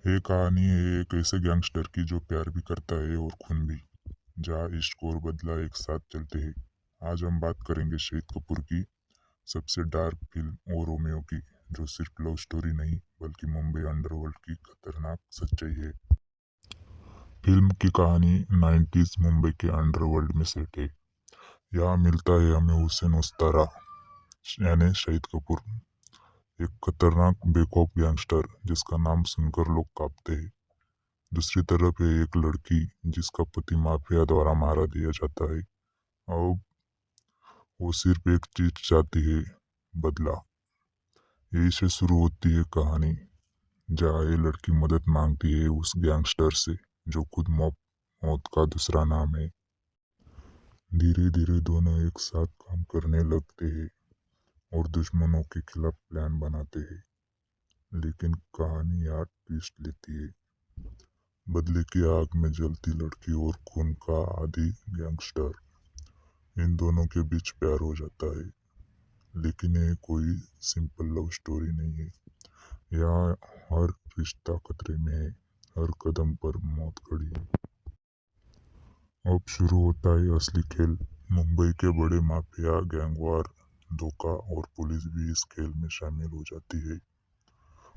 ये कहानी है एक ऐसे गैंगस्टर की जो प्यार भी करता है और खून भी। जहाँ इश्क और बदला एक साथ चलते हैं। आज हम बात करेंगे शाहिद कपूर की सबसे डार्क फिल्म ओ रोमियो की, जो सिर्फ लव स्टोरी नहीं बल्कि मुंबई अंडरवर्ल्ड की खतरनाक सच्चाई है। फिल्म की कहानी 90s मुंबई के अंडरवर्ल्ड में सेट है। यहाँ मिलता है हमें हुसैन उस्तारा यानी शाहिद कपूर, एक खतरनाक बेखौफ गैंगस्टर जिसका नाम सुनकर लोग कांपते हैं। दूसरी तरफ है एक लड़की जिसका पति माफिया द्वारा मारा दिया जाता है। अब वो सिर्फ एक चीज चाहती है, बदला। यही से शुरू होती है कहानी, जहाँ ये लड़की मदद मांगती है उस गैंगस्टर से जो खुद मौत का दूसरा नाम है। धीरे धीरे दोनों एक साथ काम करने लगते हैं और दुश्मनों के खिलाफ प्लान बनाते हैं। लेकिन कहानी यार ट्विस्ट लेती है। बदले की आग में जलती लड़की और खून का आदी गैंगस्टर, इन दोनों के बीच प्यार हो जाता है। लेकिन ये कोई सिंपल लव स्टोरी नहीं है। यहाँ हर रिश्ता खतरे में है, हर कदम पर मौत खड़ी है। अब शुरू होता है असली खेल। मुंबई के बड़े माफिया, गैंगवार, धोखा और पुलिस भी इस खेल में शामिल हो जाती है।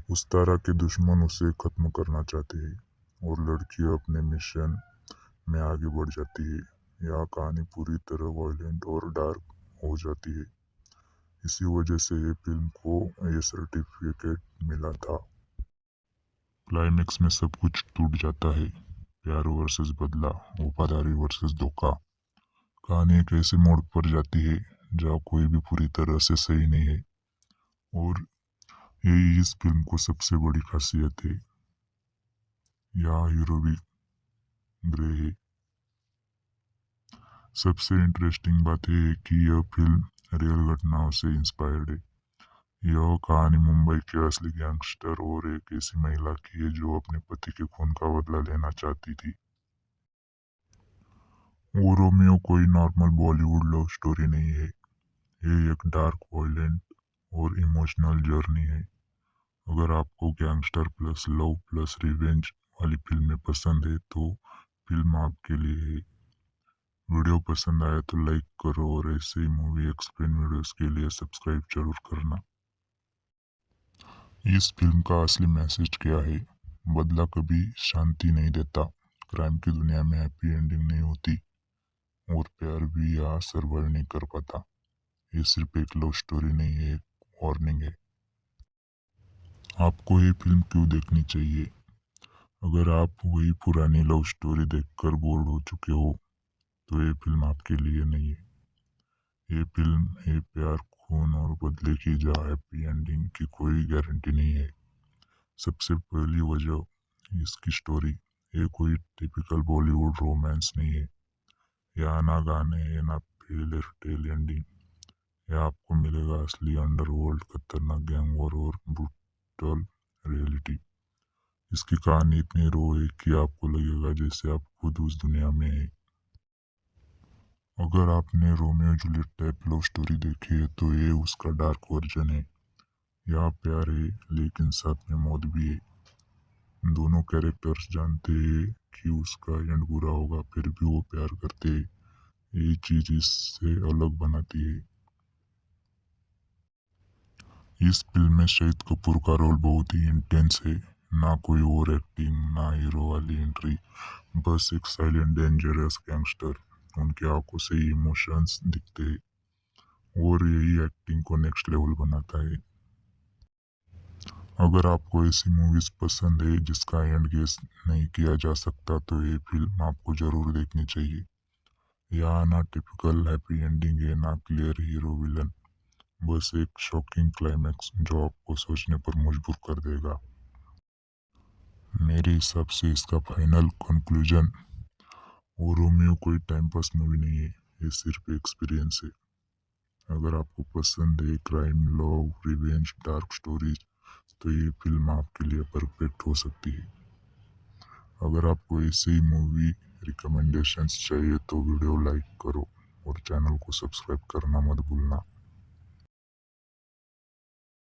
उस तरह के दुश्मन उसे खत्म करना चाहते हैं और लड़की अपने मिशन में आगे बढ़ जाती है। यह कहानी पूरी तरह वायलेंट और डार्क हो जाती है। इसी वजह से ये फिल्म को ये सर्टिफिकेट मिला था। क्लाइमेक्स में सब कुछ टूट जाता है। प्यार वर्सेस बदला, वफादारी वर्सेस धोखा। कहानी एक ऐसे मोड़ पर जाती है जहाँ कोई भी पूरी तरह से सही नहीं है। और यही इस फिल्म को सबसे बड़ी खासियत है। यहाँ हीरो भी ग्रे है। सबसे इंटरेस्टिंग बात यह है कि यह फिल्म रियल घटनाओं से इंस्पायर्ड है। यह कहानी मुंबई के असली गैंगस्टर और एक ऐसी महिला की है जो अपने पति के खून का बदला लेना चाहती थी। वो रोमियो कोई नॉर्मल बॉलीवुड लव स्टोरी नहीं है। ये एक डार्क, वायलेंट और इमोशनल जर्नी है। अगर आपको gangster plus love plus revenge वाली फिल्में पसंद है तो फिल्म आपके लिए है। वीडियो पसंद आया तो लाइक करो और ऐसे ही मूवी एक्सप्लेन वीडियोस के लिए सब्सक्राइब जरूर करना। इस फिल्म का असली मैसेज क्या है? बदला कभी शांति नहीं देता। क्राइम की दुनिया में हैप्पी एंडिंग नहीं होती और प्यार भी यहाँ सर्वाइव नहीं कर पाता। ये सिर्फ एक लव स्टोरी नहीं है, एक वार्निंग है। आपको ये फिल्म क्यों देखनी चाहिए? अगर आप वही पुरानी लव स्टोरी देखकर बोर हो चुके हो तो ये फिल्म आपके लिए नहीं है। ये फिल्म है प्यार, खून और बदले की, जहाँ हैप्पी एंडिंग की कोई गारंटी नहीं है। सबसे पहली वजह इसकी स्टोरी। ये कोई टिपिकल बॉलीवुड रोमांस नहीं है। यहाँ ना गाने है ना फेल टेल एंडिंग। यहाँ आपको मिलेगा असली अंडरवर्ल्ड, खतरनाक गैंग वॉर और ब्रूटल रियलिटी। इसकी कहानी इतनी रो है कि आपको लगेगा जैसे आप खुद उस दुनिया में है। अगर आपने Romeo Juliet type love story देखी है तो ये उसका डार्क वर्जन है। यहाँ प्यार है लेकिन साथ में मौत भी है। दोनों कैरेक्टर्स जानते हैं कि उसका एंड बुरा होगा, फिर भी वो प्यार करते हैं। यही चीज इससे अलग बनाती है। इस फिल्म में शाहिद कपूर का रोल बहुत ही इंटेंस है। ना कोई ओवर एक्टिंग, ना हीरो वाली एंट्री, बस एक साइलेंट डेंजरस गैंगस्टर। उनकी आंखों से इमोशंस दिखते हैं और यही एक्टिंग को नेक्स्ट लेवल बनाता है। अगर आपको ऐसी मूवीज पसंद है जिसका एंड गेस नहीं किया जा सकता तो ये फिल्म आपको जरूर देखनी चाहिए। यहाँ ना टिपिकल हैप्पी एंडिंग है ना क्लियर हीरो विलन, बस एक शॉकिंग क्लाइमैक्स जो आपको सोचने पर मजबूर कर देगा। मेरे हिसाब से इसका फाइनल कंक्लूजन, वो रोमियो कोई टाइम पास मूवी नहीं है, ये सिर्फ एक्सपीरियंस है। अगर आपको पसंद है crime, love, revenge, dark stories तो ये फिल्म आपके लिए परफेक्ट हो सकती है। अगर आपको ऐसे ही मूवी रिकमेंडेशंस चाहिए तो वीडियो लाइक करो और चैनल को सब्सक्राइब करना मत भूलना।